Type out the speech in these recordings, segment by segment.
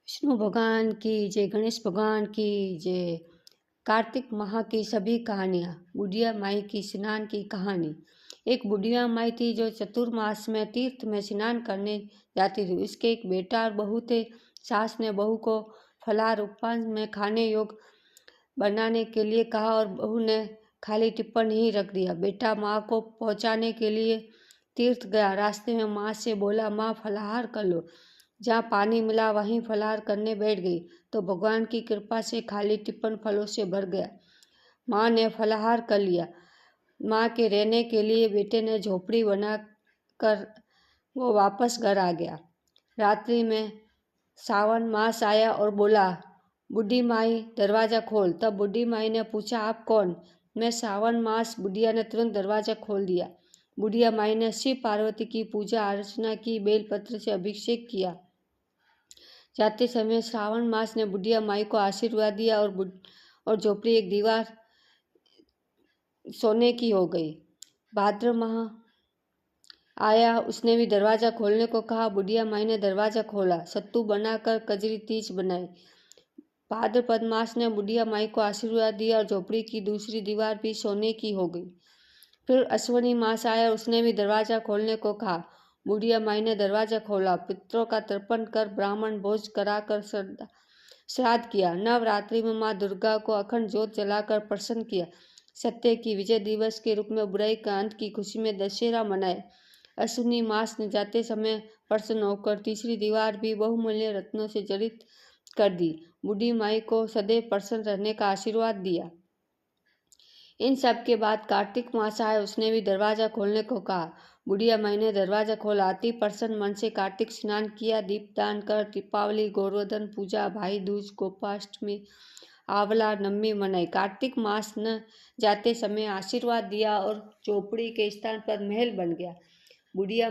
विष्णु भगवान की जय, गणेश भगवान की जय। कार्तिक माह की सभी कहानियाँ। बुढ़िया माई की स्नान की कहानी। एक बुढ़िया माई थी जो चतुर्मास में तीर्थ में स्नान करने जाती थी। उसके एक बेटा और बहू थे। सास ने बहू को फलाहार उपवास में खाने योग्य बनाने के लिए कहा और बहू ने खाली टिप्पण ही रख दिया। बेटा माँ को पहुँचाने के लिए तीर्थ गया। रास्ते में माँ से बोला, माँ फलाहार कर लो। जहाँ पानी मिला वहीं फलाहार करने बैठ गई तो भगवान की कृपा से खाली टिप्पण फलों से भर गया। माँ ने फलाहार कर लिया। माँ के रहने के लिए बेटे ने झोपड़ी बनाकर वो वापस घर आ गया। रात्रि में सावन मास आया और बोला, बूढ़ी माई दरवाज़ा खोल। तब बूढ़ी माई ने पूछा, आप कौन? मैं सावन मास। बुढ़िया ने तुरंत दरवाज़ा खोल दिया। बुढ़िया माई ने शिव पार्वती की पूजा अर्चना की, बेलपत्र से अभिषेक किया। जाते समय श्रावण मास ने बुढ़िया माई को आशीर्वाद दिया और झोपड़ी एक दीवार सोने की हो गई। भाद्र माह आया, उसने भी दरवाज़ा खोलने को कहा। बुढ़िया माई ने दरवाज़ा खोला। सत्तू बनाकर कजरी तीज बनाई। भाद्रपद मास ने बुढ़िया माई को आशीर्वाद दिया और झोपड़ी की दूसरी दीवार भी सोने की हो गई। फिर अश्विनी मास आया, उसने भी दरवाज़ा खोलने को कहा। बुढ़िया माई ने दरवाज़ा खोला। पितरों का तर्पण कर ब्राह्मण भोज कराकर श्राद्ध किया। नवरात्रि में माँ दुर्गा को अखंड ज्योत जलाकर प्रसन्न किया। सत्य की विजय दिवस के रूप में बुराई का अंत की खुशी में दशहरा मनाए। अश्विनी मास ने जाते समय प्रसन्न होकर तीसरी दीवार भी बहुमूल्य रत्नों से जड़ित कर दी। बूढ़ी माई को सदैव प्रसन्न रहने का आशीर्वाद दिया। इन सब के बाद कार्तिक मास आया, उसने भी दरवाज़ा खोलने को कहा। बुढ़िया माई ने दरवाज़ा खोला। अति प्रसन्न मन से कार्तिक स्नान किया, दीपदान कर दीपावली, गोवर्धन पूजा, भाई दूज, गोपाष्टमी, आंवला नवमी मनाई। कार्तिक मास न जाते समय आशीर्वाद दिया और चौपड़ी के स्थान पर महल बन गया। बुढ़िया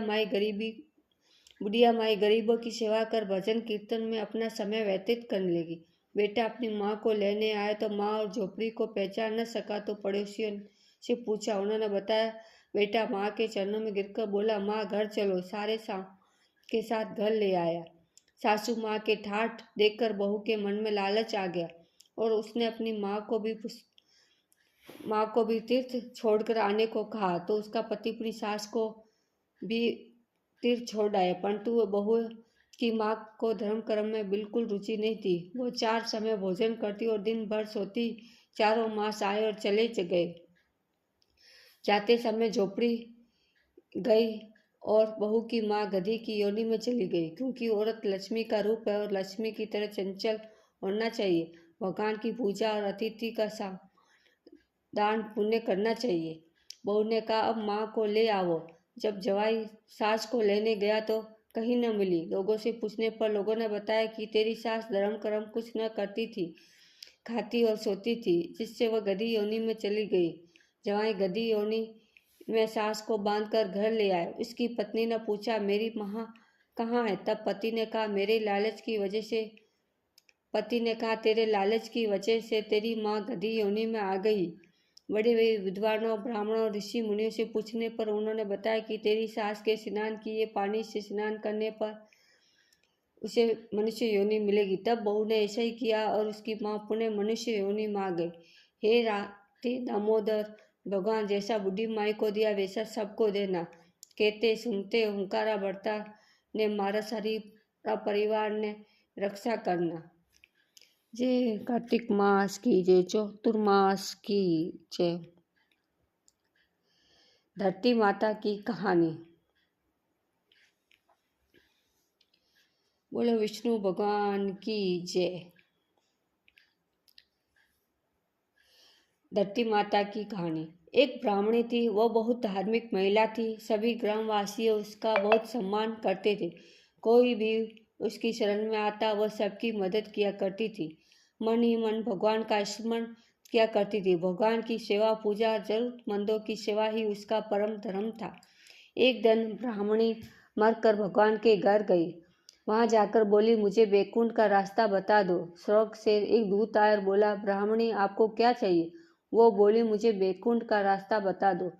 माई गरीबों की सेवा कर भजन कीर्तन में अपना समय व्यतीत करने लगी। बेटा अपनी माँ को लेने आए तो माँ और झोपड़ी को पहचान न सका तो पड़ोसियों से पूछा। उन्होंने बताया। बेटा माँ के चरणों में गिरकर बोला, माँ घर चलो। सारे के साथ घर ले आया। सासू माँ के ठाठ देखकर बहू के मन में लालच आ गया और उसने अपनी माँ को भी तीर्थ छोड़कर आने को कहा तो उसका पति अपनी सास को भी तीर्थ छोड़ आए। परंतु वह बहू की माँ को धर्म कर्म में बिल्कुल रुचि नहीं थी। वो 4 समय भोजन करती और दिन भर सोती। चारों मास आए और चले गए। जाते समय झोपड़ी गई और बहू की माँ गधी की योनि में चली गई, क्योंकि औरत लक्ष्मी का रूप है और लक्ष्मी की तरह चंचल होना चाहिए। भगवान की पूजा और अतिथि का दान पुण्य करना चाहिए। बहू ने कहा, अब माँ को ले आओ। जब जवाई सास को लेने गया तो कहीं न मिली। लोगों से पूछने पर लोगों ने बताया कि तेरी सास धर्म कर्म कुछ न करती थी, खाती और सोती थी, जिससे वह गधी योनि में चली गई। जवाई गधी योनि में सास को बांधकर घर ले आए। उसकी पत्नी ने पूछा, मेरी माँ कहाँ है? तब पति ने कहा, तेरे लालच की वजह से तेरी माँ गधी योनि में आ गई। बड़े विद्वानों, ब्राह्मणों, ऋषि मुनियों से पूछने पर उन्होंने बताया कि तेरी सास के स्नान किए पानी से स्नान करने पर उसे मनुष्य योनि मिलेगी। तब बहू ने ऐसा ही किया और उसकी माँ पुण्य मनुष्य योनि में आ गई। हे राधे दामोदर, भगवान जैसा बुढ़ी माई को दिया वैसा सबको देना। कहते सुनते हुंकारा बढ़ता ने मारा सारा परिवार ने रक्षा करना। जय कार्तिक मास की जय, चतुर्मास की जय। धरती माता की कहानी। बोलो विष्णु भगवान की जय। धरती माता की कहानी। एक ब्राह्मणी थी, वह बहुत धार्मिक महिला थी। सभी ग्रामवासी उसका बहुत सम्मान करते थे। कोई भी उसकी शरण में आता वह सबकी मदद किया करती थी। मन ही मन भगवान का स्मरण किया करती थी। भगवान की सेवा पूजा, जरूरतमंदों की सेवा ही उसका परम धर्म था। एक दिन ब्राह्मणी मरकर भगवान के घर गई। वहां जाकर बोली, मुझे बैकुंठ का रास्ता बता दो। स्वर्ग से एक दूत आया और बोला, ब्राह्मणी आपको क्या चाहिए? वो बोली, मुझे बैकुंठ का रास्ता बता दो।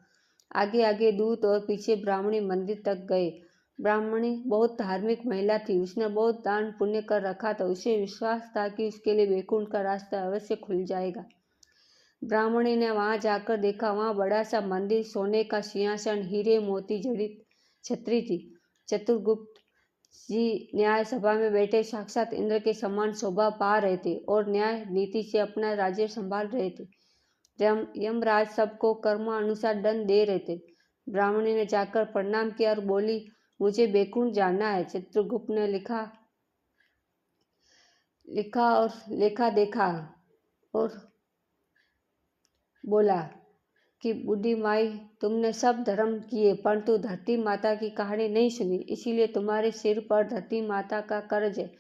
आगे आगे दूत और पीछे ब्राह्मणी मंदिर तक गए। ब्राह्मणी बहुत धार्मिक महिला थी। उसने बहुत दान पुण्य कर रखा था। उसे विश्वास था कि उसके लिए वैकुंठ का रास्ता अवश्य खुल जाएगा। ब्राह्मणी ने वहां जाकर देखा, वहां बड़ा सा मंदिर, सोने का सिंहासन, हीरे मोती जड़ित छतरी थी। चतुर्गुप्त जी न्याय सभा में बैठे साक्षात इंद्र के समान शोभा पा रहे थे और न्याय नीति से अपना राज्य संभाल रहे थे। यमराज सबको कर्मानुसार दंड दे रहे थे। ब्राह्मणी ने जाकर प्रणाम किया और बोली, मुझे वैकुंठ जाना है। चित्रगुप्त ने लिखा और लेखा देखा और बोला कि बूढ़ी माई, तुमने सब धर्म किए परंतु धरती माता की कहानी नहीं सुनी, इसीलिए तुम्हारे सिर पर धरती माता का कर्ज है।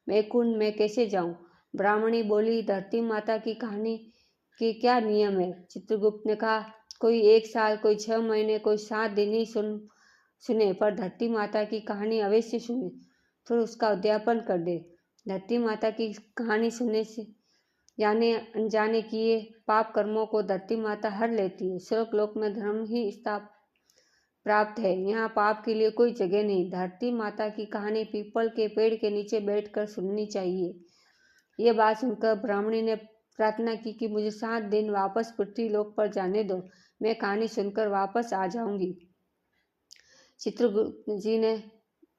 वैकुंठ में कैसे जाऊं? ब्राह्मणी बोली, धरती माता की कहानी के क्या नियम है? चित्रगुप्त ने कहा, कोई 1 साल, कोई 6 महीने, कोई 7 दिन ही सुने, पर धरती माता की कहानी अवश्य सुने, फिर उसका उद्यापन कर दे। धरती माता की कहानी सुनने से यानी अनजाने किए पाप कर्मों को धरती माता हर लेती है। स्वर्ग लोक में धर्म ही स्थाप प्राप्त है, यहाँ पाप के लिए कोई जगह नहीं। धरती माता की कहानी पीपल के पेड़ के नीचे बैठकर सुननी चाहिए। ये बात सुनकर ब्राह्मणी ने प्रार्थना की कि मुझे 7 दिन वापस पृथ्वी लोक पर जाने दो, मैं कहानी सुनकर वापस आ जाऊंगी। चित्रगुप्त जी ने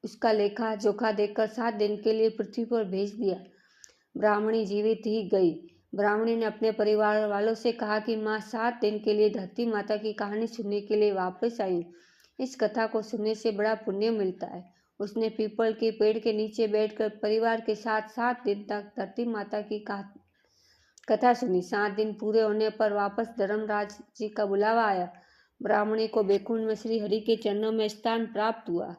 उसका लेखा जोखा देखकर 7 दिन के लिए पृथ्वी पर भेज दिया। ब्राह्मणी जीवित ही गई। ब्राह्मणी ने अपने परिवार वालों से कहा कि माँ 7 दिन के लिए धरती माता की कहानी सुनने के लिए वापस आई। इस कथा को सुनने से बड़ा पुण्य मिलता है। उसने पीपल के पेड़ के नीचे बैठकर परिवार के साथ 7 दिन तक धरती माता की कथा सुनी। 7 दिन पूरे होने पर वापस धर्मराज जी का बुलावा आया। ब्राह्मणी को वैकुंठ में श्री हरि के चरणों में स्थान प्राप्त हुआ।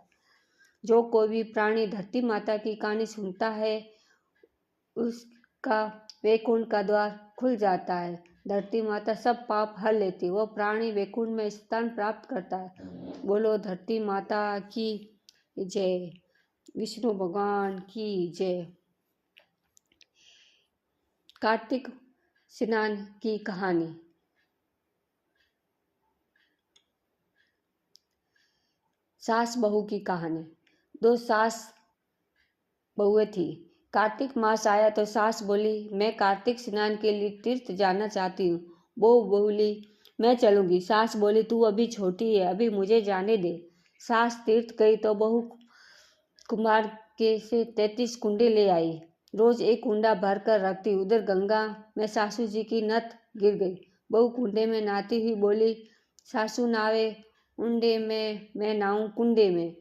जो कोई भी प्राणी धरती माता की कहानी सुनता है उसका वैकुंठ का द्वार खुल जाता है। धरती माता सब पाप हर लेती, वो प्राणी वैकुंठ में स्थान प्राप्त करता है। बोलो धरती माता की जय, विष्णु भगवान की जय। कार्तिक स्नान की कहानी। सास बहू की कहानी। 2 सास बहुएं थी। कार्तिक मास आया तो सास बोली, मैं कार्तिक स्नान के लिए तीर्थ जाना चाहती हूँ। बहू बोली, मैं चलूंगी। सास बोली, तू अभी छोटी है, अभी मुझे जाने दे। सास तीर्थ गई तो बहू कुमार के से 33 कुंडे ले आई। रोज एक कुंडा भर कर रखती। उधर गंगा में सासू जी की नत गिर गई। बहू कुंडे में नहाती हुई बोली, सासू नावे उंडे में, मैं नहाऊं कुंडे में।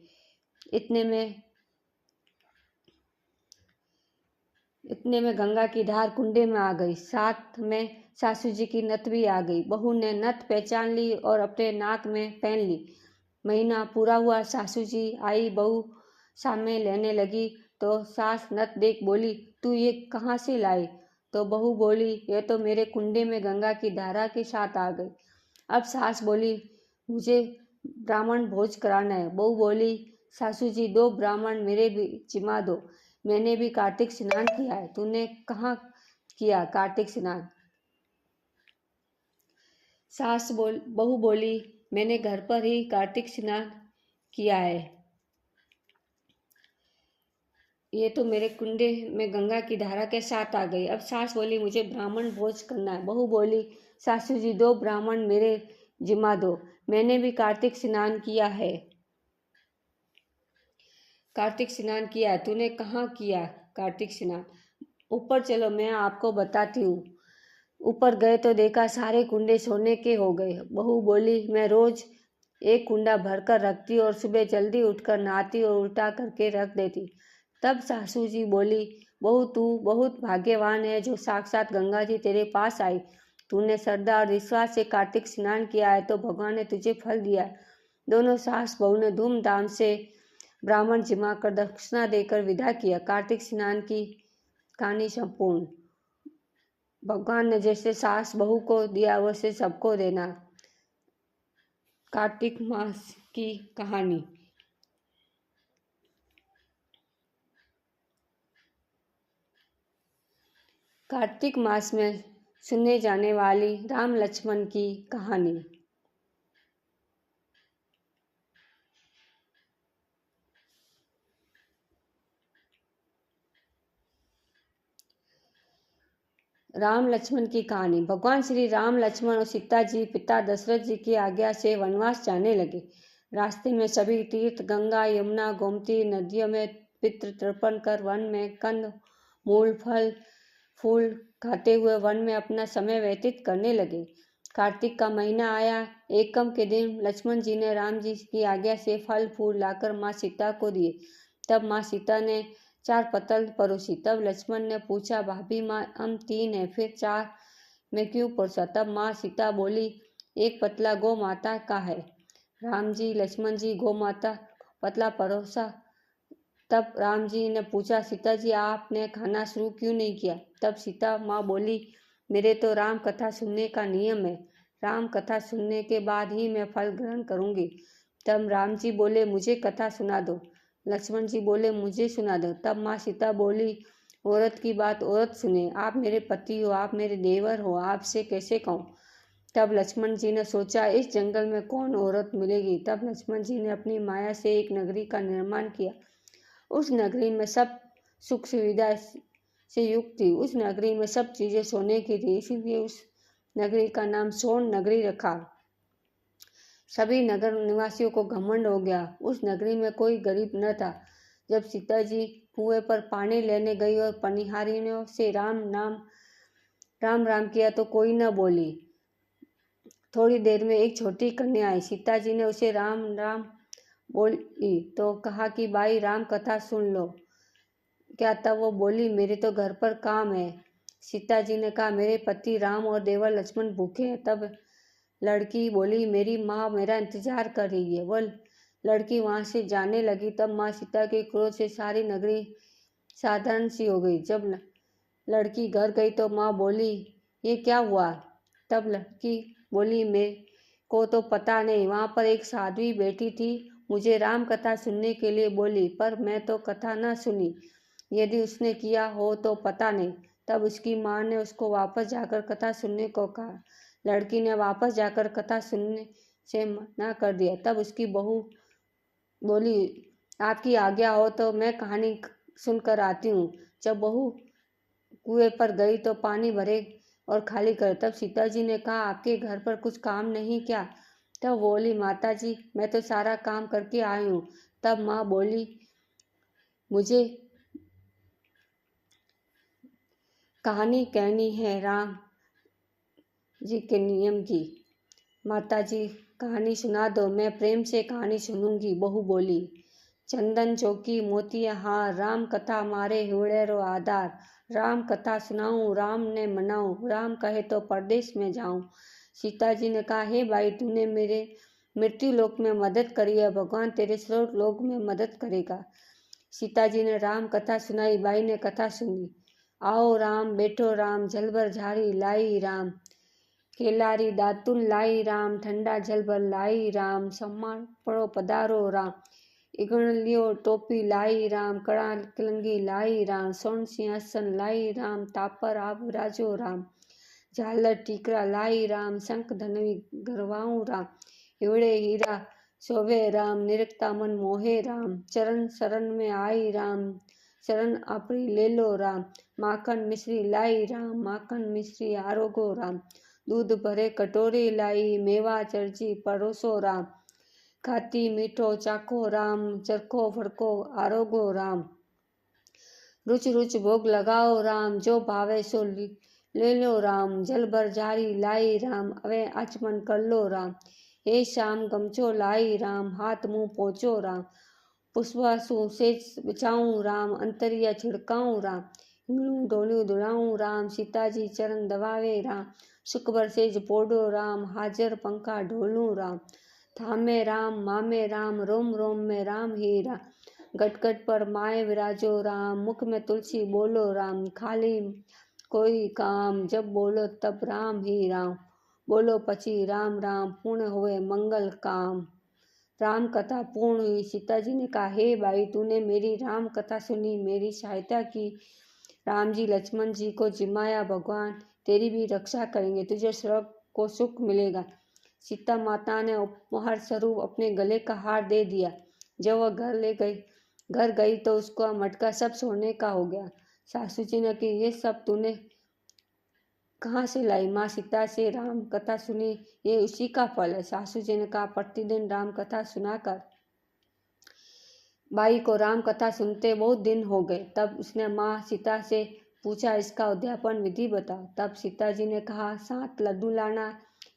इतने में गंगा की धार कुंडे में आ गई, साथ में सासू जी की नथ भी आ गई। बहू ने नथ पहचान ली और अपने नाक में पहन ली। महीना पूरा हुआ, सासू जी आई, बहू सामने लेने लगी तो सास नथ देख बोली, तू ये कहाँ से लाई? तो बहू बोली, ये तो मेरे कुंडे में गंगा की धारा के साथ आ गई। अब सास बोली, मुझे ब्राह्मण भोज कराना है। बहू बोली, सासू जी 2 ब्राह्मण मेरे भी जिम्मा दो, मैंने भी कार्तिक स्नान किया है। तूने कहाँ किया कार्तिक स्नान? बहू बोली, मैंने घर पर ही कार्तिक स्नान किया है। ये तो मेरे कुंडे में गंगा की धारा के साथ आ गई। अब सास बोली, मुझे ब्राह्मण भोज करना है। बहू बोली, सासू जी 2 ब्राह्मण मेरे जिम्मा दो, मैंने भी कार्तिक स्नान किया है। कार्तिक स्नान किया है, तूने कहाँ किया कार्तिक स्नान? ऊपर चलो, मैं आपको बताती हूँ। ऊपर गए तो देखा सारे कुंडे सोने के हो गए। बहू बोली, मैं रोज एक कुंडा भरकर रखती और सुबह जल्दी उठकर नहाती और उल्टा करके रख देती। तब सासू जी बोली, बहू तू बहुत भाग्यवान है जो साक्षात गंगा जी तेरे पास आई। तूने श्रद्धा और विश्वास से कार्तिक स्नान किया है तो भगवान ने तुझे फल दिया। दोनों सास बहू ने धूमधाम से ब्राह्मण जिमा कर दक्षिणा देकर विदा किया। कार्तिक स्नान की कहानी संपूर्ण। भगवान ने जैसे सास बहू को दिया वैसे सबको देना। कार्तिक मास की कहानी। कार्तिक मास में सुनने जाने वाली राम लक्ष्मण की कहानी। राम लक्ष्मण की कहानी। भगवान श्री राम, लक्ष्मण और सीता जी पिता दशरथ जी की आज्ञा से वनवास जाने लगे। रास्ते में सभी तीर्थ, गंगा, यमुना, गोमती नदियों में पितृ तर्पण कर वन में कंद मूल फल फूल खाते हुए वन में अपना समय व्यतीत करने लगे। कार्तिक का महीना आया। एकम के दिन लक्ष्मण जी ने राम जी की आज्ञा से फल फूल लाकर माँ सीता को दिए। तब माँ सीता ने 4 पत्तल परोसी। तब लक्ष्मण ने पूछा, भाभी माँ, हम 3 हैं, फिर 4 में क्यों परोसा? तब माँ सीता बोली, एक पतला गौ माता का है। राम जी, लक्ष्मण जी गौ माता पतला परोसा। तब राम जी ने पूछा, सीता जी आपने खाना शुरू क्यों नहीं किया? तब सीता माँ बोली, मेरे तो राम कथा सुनने का नियम है। राम कथा सुनने के बाद ही मैं फल ग्रहण करूंगी। तब राम जी बोले, मुझे कथा सुना दो। लक्ष्मण जी बोले, मुझे सुना दो। तब माँ सीता बोली, औरत की बात औरत सुने। आप मेरे पति हो, आप मेरे देवर हो, आपसे कैसे कहूँ? तब लक्ष्मण जी ने सोचा, इस जंगल में कौन औरत मिलेगी? तब लक्ष्मण जी ने अपनी माया से एक नगरी का निर्माण किया। उस नगरी में सब सुख सुविधा से युक्त थी। उस नगरी में सब चीजें सोने की थी, इसीलिए उस नगरी का नाम स्वर्ण नगरी रखा। सभी नगर निवासियों को घमंड हो गया। उस नगरी में कोई गरीब न था। जब सीता जी कुएं पर पानी लेने गई और पनिहारियों से राम राम किया तो कोई न बोली। थोड़ी देर में एक छोटी कन्या आई। सीता जी ने उसे राम राम बोली तो कहा कि भाई राम कथा सुन लो। क्या? तब वो बोली, मेरे तो घर पर काम है। सीता जी ने कहा, मेरे पति राम और देवर लक्ष्मण भूखे हैं। तब लड़की बोली, मेरी माँ मेरा इंतजार कर रही है। वह लड़की वहां से जाने लगी। तब माँ सीता के क्रोध से सारी नगरी साधारण सी हो गई। जब लड़की घर गई तो माँ बोली, ये क्या हुआ? तब लड़की बोली, मेरे को तो पता नहीं, वहां पर एक साध्वी बैठी थी, मुझे राम कथा सुनने के लिए बोली, पर मैं तो कथा न सुनी। यदि उसने किया हो तो पता नहीं। तब उसकी माँ ने उसको वापस जाकर कथा सुनने को कहा। लड़की ने वापस जाकर कथा सुनने से मना कर दिया। तब उसकी बहू बोली, आपकी आज्ञा हो तो मैं कहानी सुनकर आती हूँ। जब बहू कुएं पर गई तो पानी भरे और खाली करे। तब सीता जी ने कहा, आपके घर पर कुछ काम नहीं क्या? तब बोली, माता जी मैं तो सारा काम करके आई हूँ। तब माँ बोली, मुझे कहानी कहनी है राम जी के नियम की। माता जी कहानी सुना दो, मैं प्रेम से कहानी सुनूंगी। बहू बोली, चंदन चौकी मोतिया हार, राम कथा मारे हुड़ेरो आधार। राम कथा सुनाऊं, राम ने मनाऊं, राम कहे तो परदेश में जाऊं। सीता जी ने कहा, हे भाई, तूने मेरे मृत्यु लोक में मदद करी है, भगवान तेरे स्वर्ग लोक में मदद करेगा। सीता जी ने राम कथा सुनाई। बाई ने कथा सुनी। आओ राम, बैठो राम, जल भर झाड़ी लाई राम, केलारी दातुन लाई राम, ठंडा जल भर लाई राम, सम्मान पड़ो पधारो राम, इगण लियो टोपी लाई राम, कड़ा किलंगी लाई राम, स्वर्ण सिंहासन लाई राम, तापर आप राजो राम, झालर टीकरा लाई राम, शंख धनवी गरवाऊं राम, हिवड़े हीरा शोभे राम, निरखता मन मोहे राम, चरण शरण में आई राम, शरण आपरी ले लो राम, माखन मिश्री लाई राम, माखन मिश्री आरोगो राम, दूध भरे कटोरी लाई, मेवा चर्ची परोसो राम, खाती मीठो चाखो राम, चरखो फड़को आरोगो राम, रुच रुच भोग लगाओ राम, जो भावे सो ले लो राम, जल भर जारी लाई राम, अवे आचमन कर लो राम, हे शाम गमछो लाई राम, हाथ मुंह पोछो राम, पुष्पासु सेज बिछाऊं राम, अंतरिया छिड़काऊं राम, हिंगलू डोलियो दुड़ाऊं राम, सीताजी चरण दबावे राम, शुक्र सेज पोडो राम, हाजर पंखा ढोलूं राम, थामे राम मामे राम, रोम रोम में राम ही राम, गट गट पर माए विराजो राम, मुख में तुलसी बोलो राम, खाली कोई काम, जब बोलो तब राम ही राम, बोलो पची राम राम, पूर्ण हुए मंगल काम। राम कथा पूर्ण हुई। सीता जी ने कहा, हे भाई, तूने मेरी राम कथा सुनी, मेरी सहायता की, राम जी लक्ष्मण जी को जिमाया, भगवान तेरी भी रक्षा करेंगे, तुझे स्वर्ग को सुख मिलेगा। सीता माता ने उपहार स्वरूप अपने गले का हार दे दिया। जब वह घर गई तो उसका मटका सब सोने का हो गया। सासू जी ने कि ये सब तूने कहाँ से लाई? माँ सीता से राम कथा सुनी, ये उसी का फल है। सासू जी ने कहा, प्रतिदिन राम कथा सुनाकर बाई को राम कथा सुनते बहुत दिन हो गए। तब उसने माँ सीता से पूछा, इसका उद्यापन विधि बताओ। तब सीता जी ने कहा, 7 लड्डू लाना,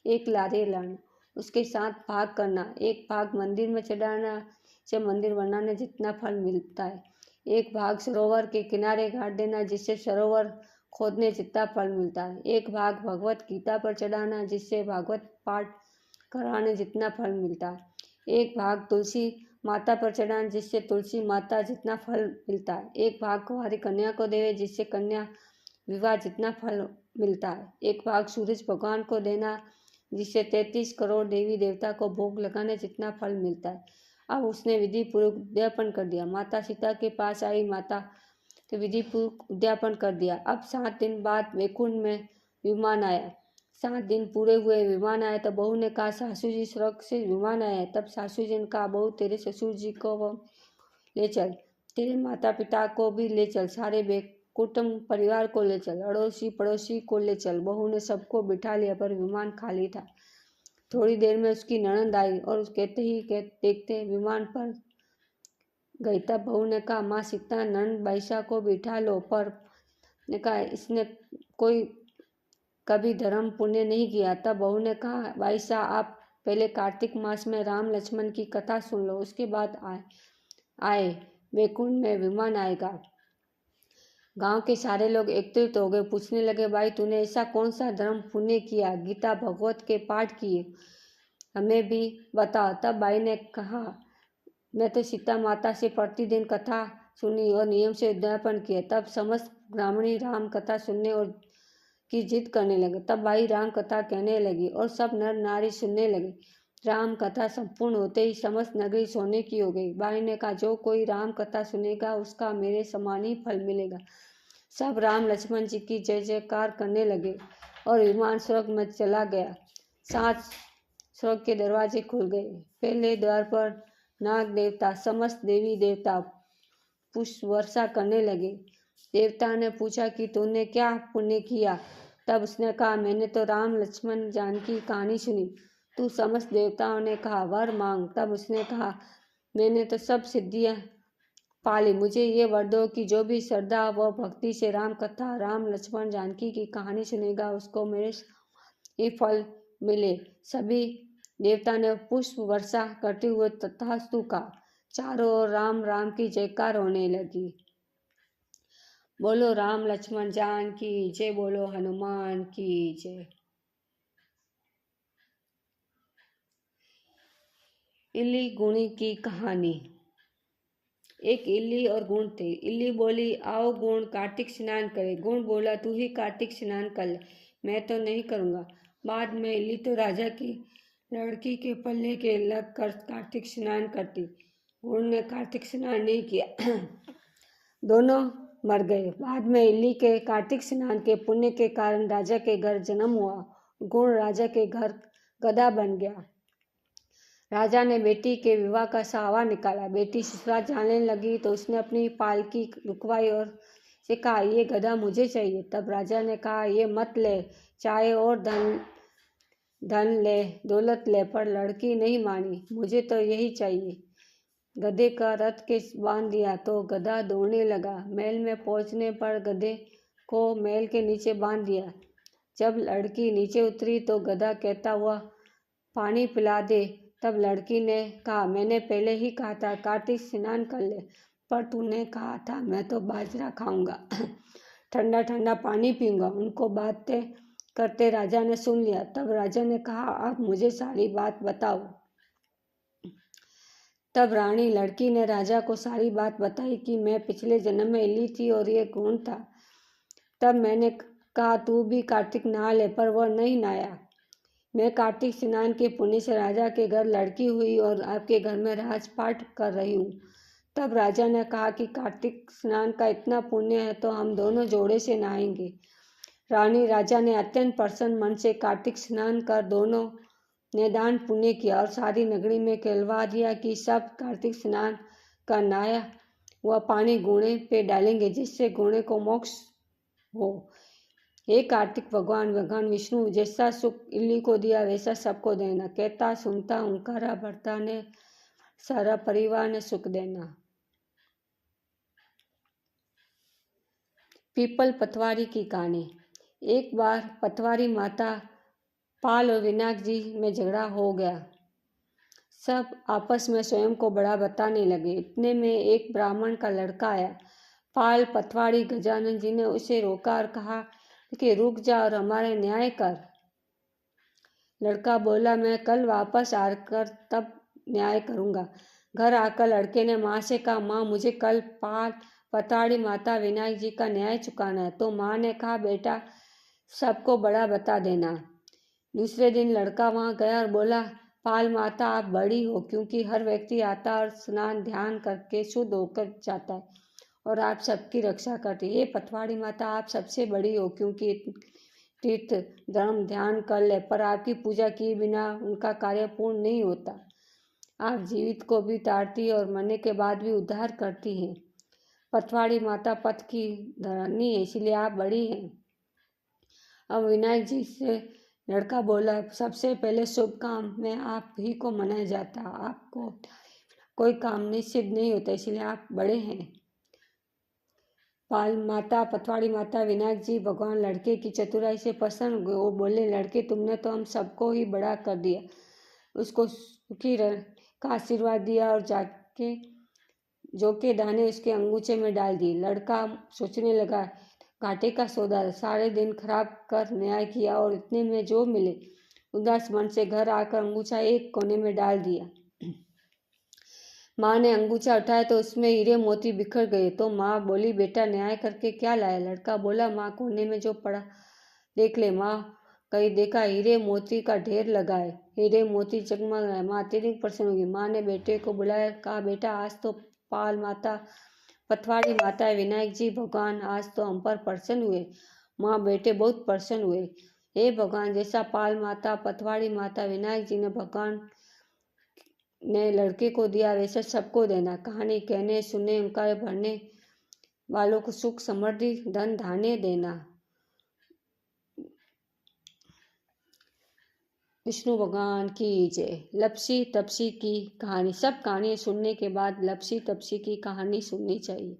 1 नारियल लाना, उसके 7 भाग करना, 1 भाग मंदिर में चढ़ाना से मंदिर बनाने जितना फल मिलता है, 1 भाग सरोवर के किनारे गाड़ देना जिससे सरोवर खोदने जितना फल मिलता है, 1 भाग भगवत गीता पर चढ़ाना जिससे भागवत पाठ कराने जितना फल मिलता है, 1 भाग तुलसी माता पर चढ़ाना जिससे तुलसी माता जितना फल मिलता है, 1 भाग कुंवारी कन्या को देवे जिससे कन्या विवाह जितना फल मिलता है, 1 भाग सूरज भगवान को देना जिससे 33 करोड़ देवी देवता को भोग लगाने जितना फल मिलता है। अब उसने विधि पूर्वक उद्यापन कर दिया। माता सीता के पास आई, माता तो विधि पूर्वक उद्यापन कर दिया। अब 7 दिन बाद वैकुंठ में विमान आया। 7 दिन पूरे हुए, विमान आया तो बहू ने कहा, सासू जी स्वर्ग से विमान आया है। तब सासू जी ने कहा, बहू तेरे ससुर जी को वो ले चल, तेरे माता पिता को भी ले चल, सारे कुटुंब परिवार को ले चल, अड़ोसी पड़ोसी को ले चल। बहू ने सबको बिठा लिया पर विमान खाली था। थोड़ी देर में उसकी ननद आई और कहते ही देखते विमान पर गई। तब बहू ने कहा, माँ सीता ननद बाईसा को बिठा लो। पर ने कहा, इसने कोई कभी धर्म पुण्य नहीं किया। तब बहू ने कहा, बाईसा आप पहले कार्तिक मास में राम लक्ष्मण की कथा सुन लो, उसके बाद आए वैकुंठ में विमान आएगा। गांव के सारे लोग एकत्रित हो गए, पूछने लगे, भाई तूने ऐसा कौन सा धर्म पुण्य किया, गीता भगवत के पाठ किए, हमें भी बताओ। तब भाई ने कहा, मैं तो सीता माता से प्रतिदिन कथा सुनी और नियम से उद्यापन किया। तब समस्त ग्रामीण राम कथा सुनने और की जिद करने लगे। तब भाई राम कथा कहने लगी और सब नर नारी सुनने लगे। राम कथा संपूर्ण होते ही समस्त नगरी सोने की हो गई। भाई ने कहा, जो कोई राम कथा सुनेगा उसका मेरे समान ही फल मिलेगा। सब राम लक्ष्मण जी की जय जयकार करने लगे और विमान स्वर्ग में चला गया। 7 स्वर्ग के दरवाजे खुल गए। पहले द्वार पर नाग देवता समस्त देवी देवता पुष्प वर्षा करने लगे। देवता ने पूछा कि तूने क्या पुण्य किया। तब उसने कहा, मैंने तो राम लक्ष्मण जानकी की कहानी सुनी। तू समस्त देवताओं ने कहा, वर मांग। तब उसने कहा, मैंने तो सब सिद्धियां पाली, मुझे ये वर दो कि जो भी श्रद्धा व भक्ति से राम कथा राम लक्ष्मण जानकी की कहानी सुनेगा उसको मेरे ये फल मिले। सभी देवता ने पुष्प वर्षा करते हुए तथास्तु का। चारों ओर राम राम की जयकार होने लगी। बोलो राम लक्ष्मण जान की जय, बोलो हनुमान की जय। इल्ली गुणी की कहानी। एक इल्ली और गुण थे। इल्ली बोली, आओ गुण कार्तिक स्नान करें। गुण बोला, तू ही कार्तिक स्नान कर ले, मैं तो नहीं करूँगा। बाद में इल्ली तो राजा की लड़की के पल्ले के लग कर कार्तिक स्नान करती। गुण ने कार्तिक स्नान नहीं किया दोनों मर गए। बाद में इल्ली के कार्तिक स्नान के पुण्य के कारण राजा के घर जन्म हुआ। गुण राजा के घर गधा बन गया। राजा ने बेटी के विवाह का सावा निकाला। बेटी ससुराल जाने लगी तो उसने अपनी पालकी रुकवाई और से कहा, ये गधा मुझे चाहिए। तब राजा ने कहा, ये मत ले, चाहे और धन ले, दौलत ले, पर लड़की नहीं मानी, मुझे तो यही चाहिए। गधे का रथ के बांध दिया तो गधा दौड़ने लगा। महल में पहुंचने पर गधे को महल के नीचे बांध दिया। जब लड़की नीचे उतरी तो गधा कहता हुआ, पानी पिला दे। तब लड़की ने कहा, मैंने पहले ही कहा था कार्तिक स्नान कर ले, पर तूने कहा था मैं तो बाजरा खाऊंगा ठंडा ठंडा पानी पीऊंगा। उनको बातें करते राजा ने सुन लिया। तब राजा ने कहा, अब मुझे सारी बात बताओ। तब रानी लड़की ने राजा को सारी बात बताई कि मैं पिछले जन्म में इल्ली थी और ये गुण था। तब मैंने कहा, तू भी कार्तिक नहा ले, पर वह नहीं नहाया। मैं कार्तिक स्नान के पुण्य से राजा के घर लड़की हुई और आपके घर में राजपाट कर रही हूँ। तब राजा ने कहा कि कार्तिक स्नान का इतना पुण्य है तो हम दोनों जोड़े से नहाएंगे। रानी राजा ने अत्यंत प्रसन्न मन से कार्तिक स्नान कर दोनों ने दान पुण्य किया और सारी नगरी में कहलवा दिया कि सब कार्तिक स्नान का नहाया वह पानी गुणे पे डालेंगे जिससे गुणे को मोक्ष हो। हे कार्तिक भगवान भगवान विष्णु, जैसा सुख इल्ली को दिया वैसा सबको देना। कहता सुनता हुंकारा भरता ने सारा परिवार ने सुख देना। पीपल पतवारी की कहानी। एक बार पतवारी माता पाल और विनायक जी में झगड़ा हो गया। सब आपस में स्वयं को बड़ा बताने लगे। इतने में एक ब्राह्मण का लड़का आया। पाल पतवारी गजानन जी ने उसे रोका और कहा कि रुक जा और हमारे न्याय कर। लड़का बोला, मैं कल वापस आकर तब न्याय करूंगा। घर आकर लड़के ने माँ से कहा, माँ मुझे कल पाल पतवारी माता विनायक जी का न्याय चुकाना है। तो माँ ने कहा, बेटा सबको बड़ा बता देना। दूसरे दिन लड़का वहां गया और बोला, पाल माता आप बड़ी हो, क्योंकि हर व्यक्ति आता और स्नान ध्यान करके शुद्ध होकर जाता है और आप सबकी रक्षा करती है। ये पतवारी माता आप सबसे बड़ी हो, क्योंकि तीर्थ धर्म ध्यान कर ले, पर आपकी पूजा किए बिना उनका कार्य पूर्ण नहीं होता। आप जीवित को भी तारती और मरने के बाद भी उद्धार करती हैं। पतवारी माता पथ की धरनी है, इसलिए आप बड़ी हैं। अब विनायक जी से लड़का बोला, सबसे पहले शुभ काम में आप ही को मनाया जाता। आपको कोई काम निश्चित नहीं होता, इसलिए आप बड़े हैं। पाल माता पतवारी माता विनायक जी भगवान लड़के की चतुराई से प्रसन्न हुए। वो बोले, लड़के तुमने तो हम सबको ही बड़ा कर दिया। उसको सुखी का आशीर्वाद दिया और जाके जो के दाने उसके अंगूछे में डाल दिए। लड़का सोचने लगा, घाटे का सौदा, सारे दिन खराब कर न्याय किया और इतने में जो मिले। उदास मन से घर आकर अंगूछा एक कोने में डाल दिया। माँ ने अंगूछा उठाया तो उसमें हीरे मोती बिखर गए। तो माँ बोली, बेटा न्याय करके क्या लाया? लड़का बोला, माँ कोने में जो पड़ा देख ले। माँ कहीं देखा हीरे मोती का ढेर लगा है, हीरे मोती जगमग रहा है। माँ अत्यधिक प्रसन्न हुई। माँ ने बेटे को बुलाया, कहा, बेटा आज तो पाल माता पतवारी माता विनायक जी भगवान आज तो हम पर प्रसन्न हुए। माँ बेटे बहुत प्रसन्न हुए। हे भगवान, जैसा पाल माता पतवारी माता विनायक जी ने भगवान ने लड़के को दिया वैसे सबको देना। कहानी कहने सुनने उनका भरने वालों को सुख समृद्धि धन धान्य देना। विष्णु भगवान की जय। लपसी तपसी की कहानी। सब कहानियां सुनने के बाद लपसी तपसी की कहानी सुननी चाहिए।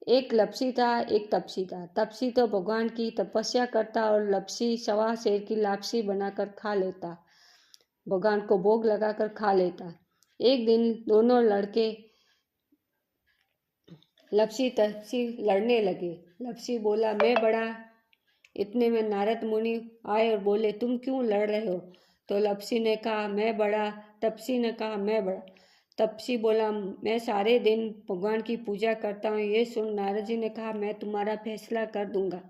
एक लपसी था, एक तपसी था। तपसी तो भगवान की तपस्या करता और लपसी सवा शेर की लापसी बनाकर खा लेता, भगवान को भोग लगाकर खा लेता। एक दिन दोनों लड़के लपसी तपसी लड़ने लगे। लपसी बोला, मैं बड़ा। इतने में नारद मुनि आए और बोले, तुम क्यों लड़ रहे हो? तो लपसी ने कहा, मैं बड़ा। तपसी ने कहा, मैं बड़ा। तपसी बोला, मैं सारे दिन भगवान की पूजा करता हूँ। ये सुन नारद जी ने कहा, मैं तुम्हारा फैसला कर दूंगा।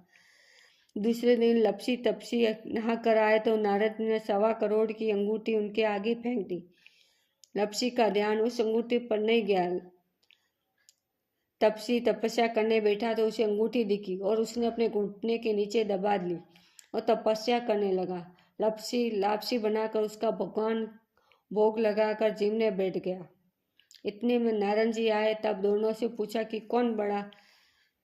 दूसरे दिन लपसी तपसी नहा कर आए तो नारद ने 1.25 करोड़ की अंगूठी उनके आगे फेंक दी। लपसी का ध्यान उस अंगूठी पर नहीं गया। तपसी तपस्या करने बैठा तो उसे अंगूठी दिखी और उसने अपने घुटने के नीचे दबा ली और तपस्या करने लगा। लपसी लापसी बनाकर उसका भगवान भोग लगाकर जिमने बैठ गया। इतने में नारद जी आए, तब दोनों से पूछा कि कौन बड़ा।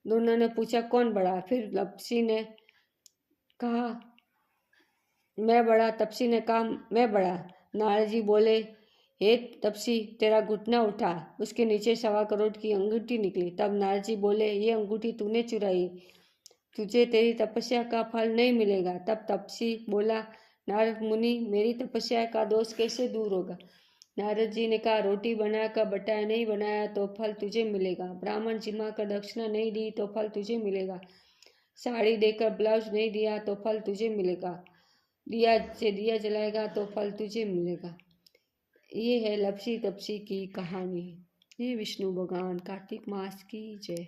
दोनों ने पूछा, कौन बड़ा? फिर लपसी ने कहा, मैं बड़ा। तपसी ने कहा, मैं बड़ा। नारद जी बोले, हे तपसी, तेरा घुटना उठा। उसके नीचे 1.25 करोड़ की अंगूठी निकली। तब नारद जी बोले, ये अंगूठी तूने चुराई, तुझे तेरी तपस्या का फल नहीं मिलेगा। तब तपसी बोला, नारद मुनि, मेरी तपस्या का दोष कैसे दूर होगा? नारद जी ने कहा, रोटी बनाकर बटाया नहीं बनाया तो फल तुझे मिलेगा। ब्राह्मण जिमा कर दक्षिणा नहीं दी तो फल तुझे मिलेगा। साड़ी देकर ब्लाउज नहीं दिया तो फल तुझे मिलेगा। दिया से दिया जलाएगा तो फल तुझे मिलेगा। ये है लपसी तपसी की कहानी। ये विष्णु भगवान कार्तिक मास की जय।